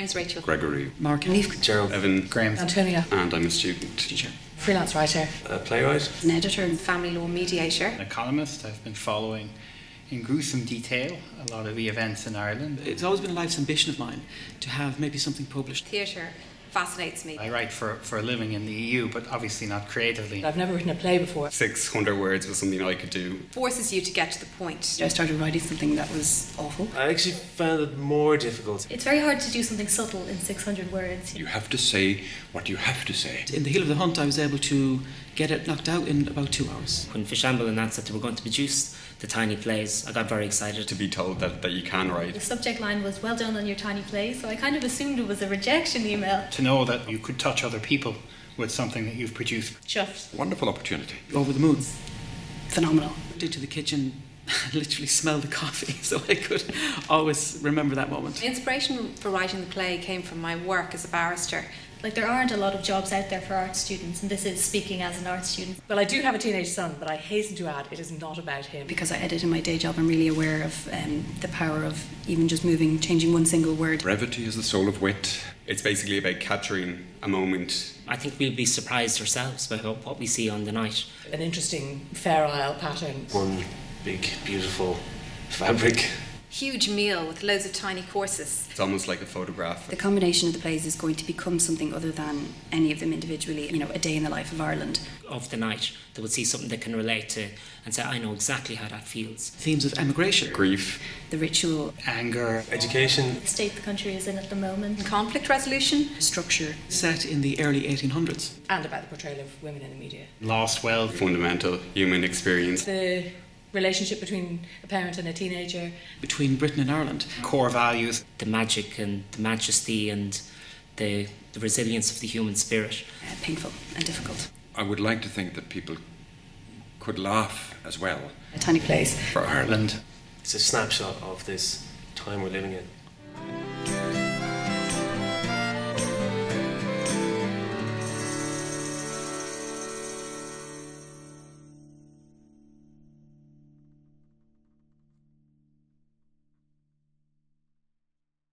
name's Rachel. Gregory. Mark. Leaf. Gerald. Evan. Graham. Antonia. And I'm a student. Teacher. Freelance writer. A playwright. An editor. And family law mediator. An economist. I've been following in gruesome detail a lot of the events in Ireland. It's always been a life's ambition of mine to have maybe something published. Theatre fascinates me. I write for a living in the EU, but obviously not creatively. I've never written a play before. 600 words was something I could do. Forces you to get to the point. I started writing something that was awful. I actually found it more difficult. It's very hard to do something subtle in 600 words. You have to say what you have to say. In the heel of the hunt, I was able to get it knocked out in about 2 hours. When Fishamble announced that they were going to produce the tiny plays, I got very excited. To be told that you can write. The subject line was, "Well done on your tiny play," so I kind of assumed it was a rejection email. To know that you could touch other people with something that you've produced. Chuffed. Wonderful opportunity. Over the moon. Phenomenal. Into the kitchen, and literally smelled the coffee, so I could always remember that moment. The inspiration for writing the play came from my work as a barrister. Like, there aren't a lot of jobs out there for art students, and this is speaking as an art student. Well, I do have a teenage son, but I hasten to add, it is not about him. Because I edit in my day job, I'm really aware of the power of even just changing one single word. Brevity is the soul of wit. It's basically about capturing a moment. I think we'll be surprised ourselves by what we see on the night. An interesting Fair Isle pattern. One big, beautiful fabric. Huge meal with loads of tiny courses. It's almost like a photograph. The combination of the plays is going to become something other than any of them individually. A day in the life of Ireland. Of the night, they would see something they can relate to and say, I know exactly how that feels. Themes of emigration. Grief. The ritual. Anger. Education. The state the country is in at the moment. Conflict resolution. Structure. Set in the early 1800s. And about the portrayal of women in the media. Lost wealth. Fundamental human experience. The relationship between a parent and a teenager. Between Britain and Ireland. Core values. The magic and the majesty and the resilience of the human spirit. Painful and difficult. I would like to think that people could laugh as well. A tiny place. For Ireland. It's a snapshot of this time we're living in.